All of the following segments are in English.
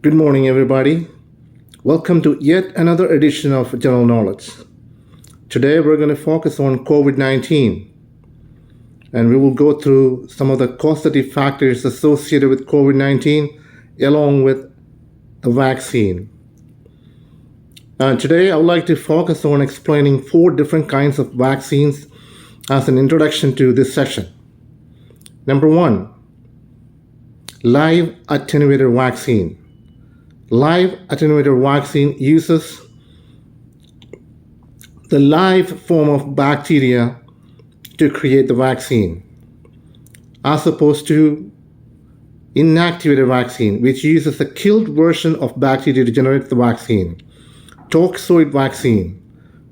Good morning, everybody. Welcome to yet another edition of General Knowledge. Today, we're going to focus on COVID-19, and we will go through some of the causative factors associated with COVID-19 along with the vaccine. Today, I would like to focus on explaining 4 different kinds of vaccines as an introduction to this session. Number 1, live attenuator vaccine. Live attenuator vaccine uses the live form of bacteria to create the vaccine, as opposed to inactivated vaccine, which uses a killed version of bacteria to generate the vaccine. Toxoid vaccine.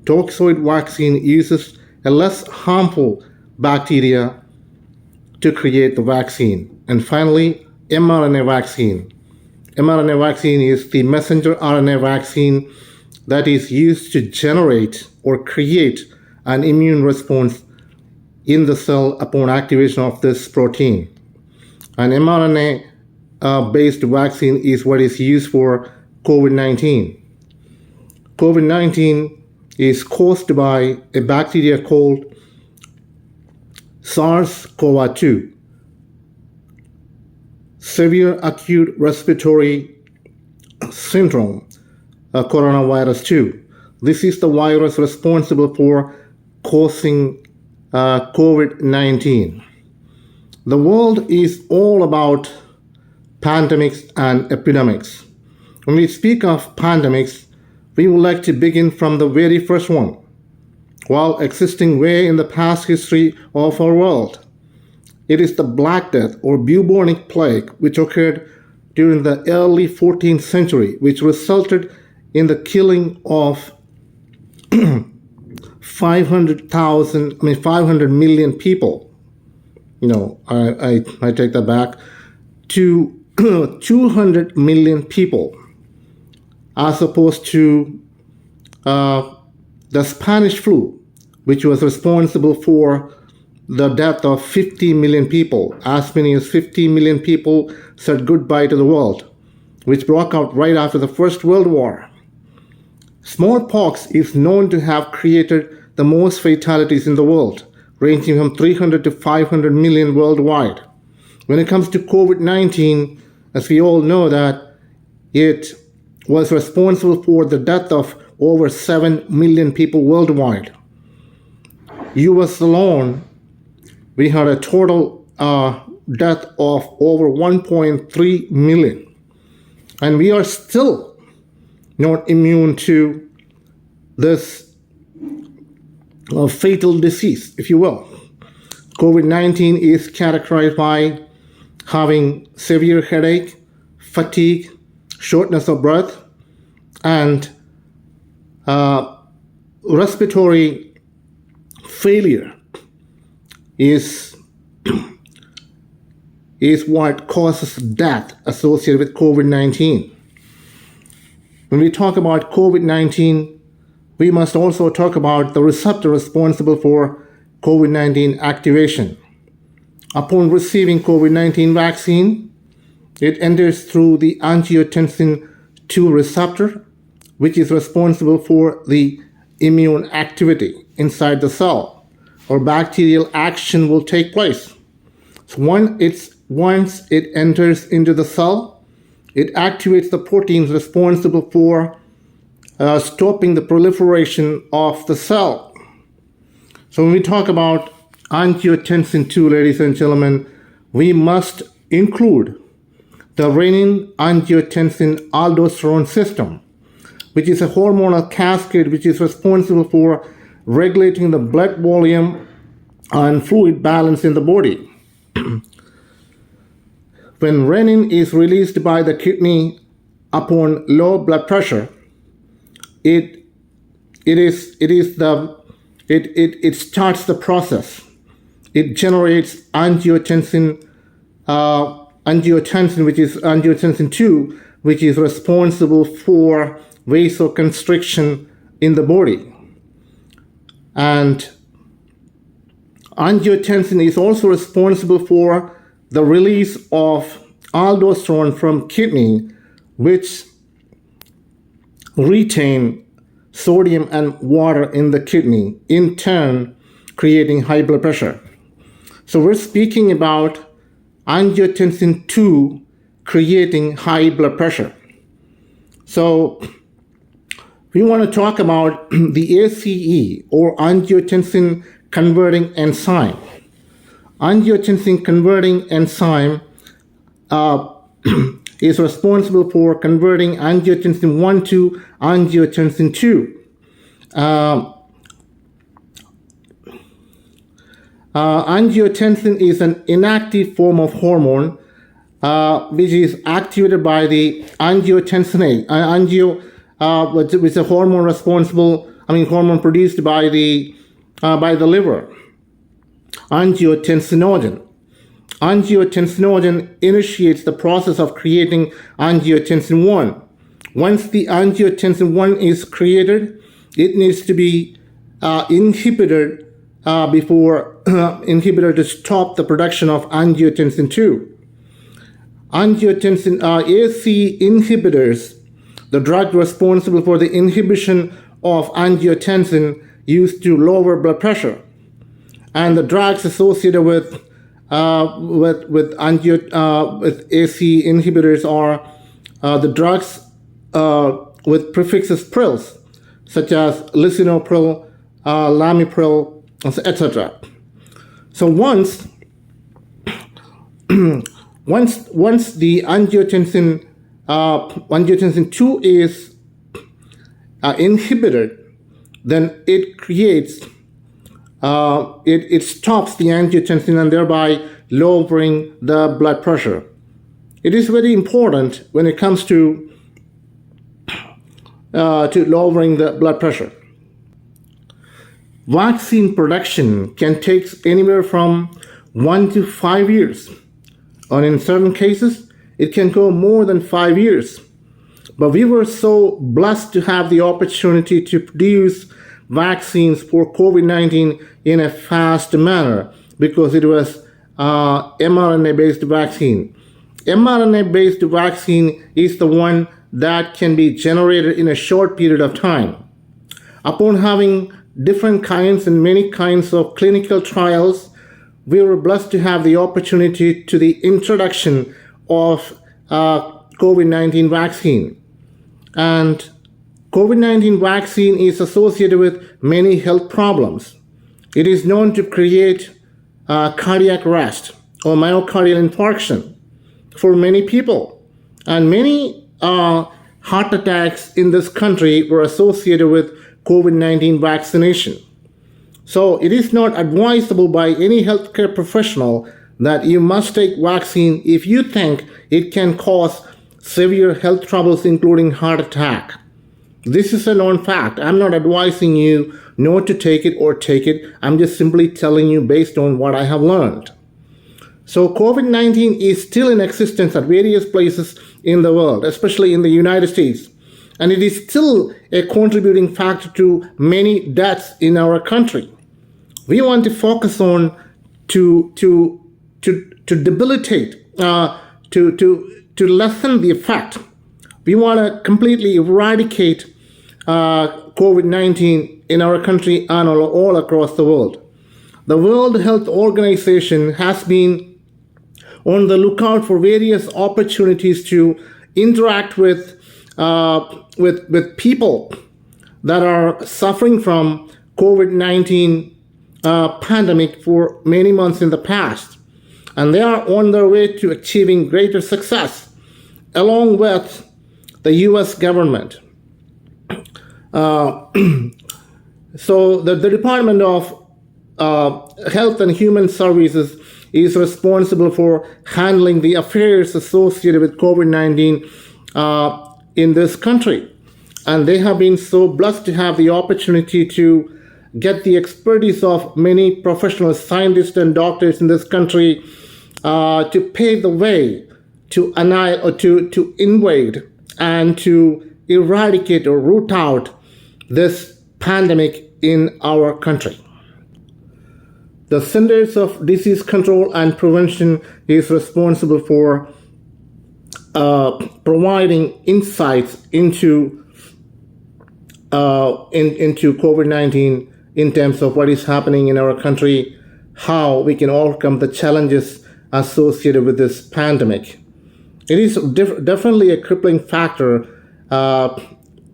Toxoid vaccine uses a less harmful bacteria to create the vaccine. And finally, mRNA vaccine. mRNA vaccine is the messenger RNA vaccine that is used to generate or create an immune response in the cell upon activation of this protein. An mRNA based vaccine is what is used for COVID-19. COVID-19 is caused by a bacteria called SARS-CoV-2. Severe acute respiratory syndrome, coronavirus 2. This is the virus responsible for causing COVID-19. The world is all about pandemics and epidemics. When we speak of pandemics, we would like to begin from the very first one, while existing way in the past history of our world. It is the Black Death or bubonic plague, which occurred during the early 14th century, which resulted in the killing of 500 million people. I take that back to 200 million people, as opposed to the Spanish flu, which was responsible for the death of 50 million people. As many as 50 million people said goodbye to the world, which broke out right after the First World War. Smallpox is known to have created the most fatalities in the world, ranging from 300 to 500 million worldwide. When it comes to COVID-19, as we all know that it was responsible for the death of over 7 million people worldwide. US alone, we had a total death of over 1.3 million. And we are still not immune to this fatal disease, if you will. COVID-19 is characterized by having severe headache, fatigue, shortness of breath, and respiratory failure is what causes death associated with COVID-19. When we talk about COVID-19, we must also talk about the receptor responsible for COVID-19 activation. Upon receiving COVID-19 vaccine, it enters through the angiotensin II receptor, which is responsible for the immune activity inside the cell, or bacterial action will take place. So once it enters into the cell, it activates the proteins responsible for stopping the proliferation of the cell. So when we talk about angiotensin II, ladies and gentlemen, we must include the renin-angiotensin-aldosterone system, which is a hormonal cascade which is responsible for regulating the blood volume and fluid balance in the body. When renin is released by the kidney upon low blood pressure, it starts the process. It generates angiotensin, which is angiotensin II, which is responsible for vasoconstriction in the body. And angiotensin is also responsible for the release of aldosterone from kidney, which retain sodium and water in the kidney, in turn creating high blood pressure. So we're speaking about angiotensin 2 creating high blood pressure. So we want to talk about the ACE, or angiotensin converting enzyme. Angiotensin converting enzyme is responsible for converting angiotensin 1 to angiotensin 2. Angiotensin is an inactive form of hormone which is activated by the angiotensin A, which is a hormone hormone produced by the liver. Angiotensinogen. Angiotensinogen initiates the process of creating angiotensin 1. Once the angiotensin 1 is created, it needs to be inhibited to stop the production of angiotensin 2. Angiotensin AC inhibitors, the drug responsible for the inhibition of angiotensin used to lower blood pressure, and the drugs associated with AC inhibitors are the drugs with prefixes prils, such as lisinopril, lamipril, etc. So once the angiotensin 2 is inhibited, then it creates it stops the angiotensin and thereby lowering the blood pressure. It is very important when it comes to lowering the blood pressure. Vaccine production can take anywhere from 1 to 5 years, and in certain cases, it can go more than 5 years. But we were so blessed to have the opportunity to produce vaccines for COVID-19 in a fast manner because it was mRNA-based vaccine. mRNA-based vaccine is the one that can be generated in a short period of time. Upon having different kinds and many kinds of clinical trials, we were blessed to have the opportunity to the introduction of COVID-19 vaccine. And COVID-19 vaccine is associated with many health problems. It is known to create cardiac arrest or myocardial infarction for many people. And many heart attacks in this country were associated with COVID-19 vaccination. So it is not advisable by any healthcare professional that you must take vaccine if you think it can cause severe health troubles, including heart attack. This is a known fact. I'm not advising you not to take it or take it. I'm just simply telling you based on what I have learned. So COVID-19 is still in existence at various places in the world, especially in the United States. And it is still a contributing factor to many deaths in our country. We want to focus on to debilitate, to lessen the effect. We want to completely eradicate COVID-19 in our country and all across the world. The World Health Organization has been on the lookout for various opportunities to interact with people that are suffering from COVID-19 pandemic for many months in the past. And they are on their way to achieving greater success along with the U.S. government. So the Department of Health and Human Services is responsible for handling the affairs associated with COVID-19 in this country. And they have been so blessed to have the opportunity to get the expertise of many professional scientists and doctors in this country to pave the way to invade and to eradicate or root out this pandemic in our country. The Centers of Disease Control and Prevention is responsible for providing insights into COVID-19 in terms of what is happening in our country, how we can overcome the challenges associated with this pandemic. It is definitely a crippling factor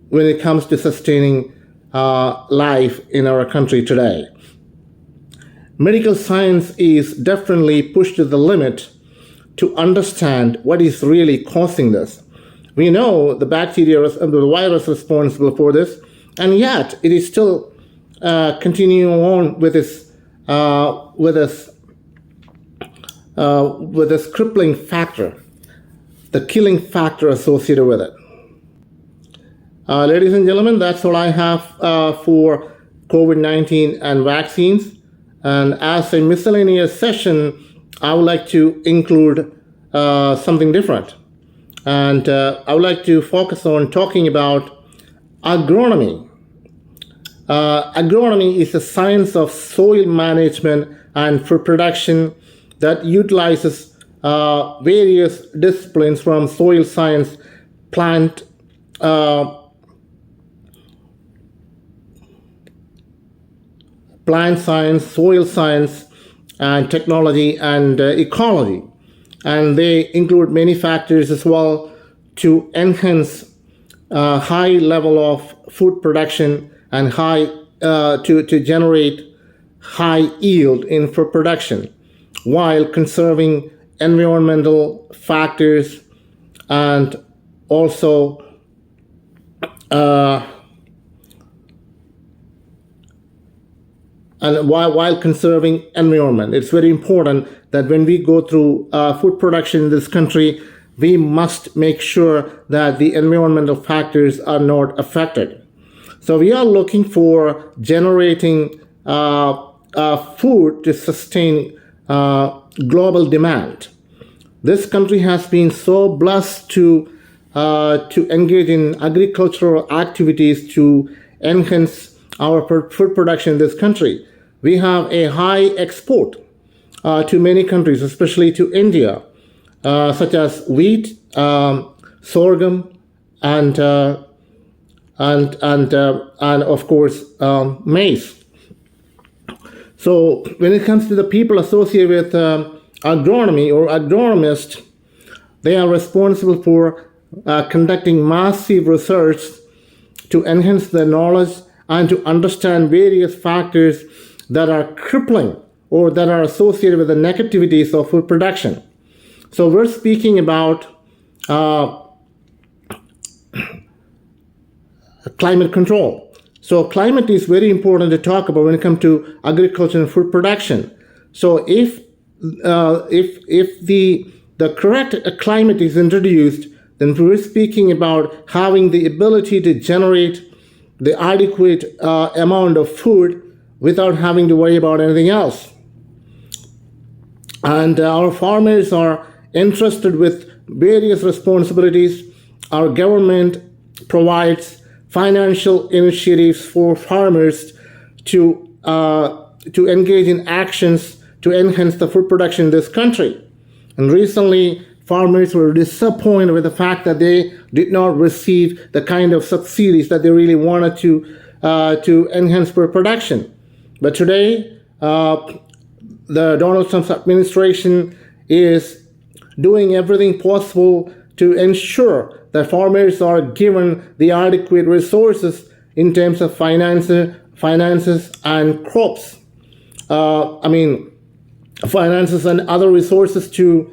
when it comes to sustaining life in our country today. Medical science is definitely pushed to the limit to understand what is really causing this. We know the bacteria and the virus responsible for this, and yet it is still continuing on with this crippling factor, the killing factor associated with it. Ladies and gentlemen, that's all I have for COVID-19 and vaccines. And as a miscellaneous session, I would like to include something different. And I would like to focus on talking about agronomy. Agronomy is a science of soil management and food production that utilizes various disciplines from soil science, plant science, soil science, and technology and ecology. And they include many factors as well to enhance high level of food production and to generate high yield in food production while conserving environmental factors and also while conserving environment. It's very important that when we go through food production in this country, we must make sure that the environmental factors are not affected. So we are looking for generating food to sustain global demand. This country has been so blessed to engage in agricultural activities to enhance our food production in this country. We have a high export to many countries, especially to India, such as wheat, sorghum, and of course maize. So when it comes to the people associated with agronomy or agronomists, they are responsible for conducting massive research to enhance their knowledge and to understand various factors that are crippling or that are associated with the negativities of food production. So we're speaking about climate control. So climate is very important to talk about when it comes to agriculture and food production. So if the correct climate is introduced, then we're speaking about having the ability to generate the adequate amount of food without having to worry about anything else. And our farmers are entrusted with various responsibilities. Our government provides financial initiatives for farmers to engage in actions to enhance the food production in this country. And recently, farmers were disappointed with the fact that they did not receive the kind of subsidies that they really wanted to enhance food production. But today, the Donald Trump's administration is doing everything possible to ensure that farmers are given the adequate resources in terms of finances and crops. Finances and other resources to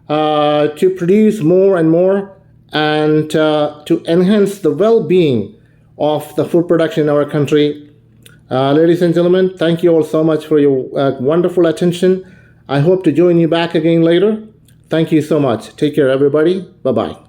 produce more and more and to enhance the well-being of the food production in our country. Ladies and gentlemen, thank you all so much for your wonderful attention. I hope to join you back again later. Thank you so much. Take care, everybody. Bye-bye.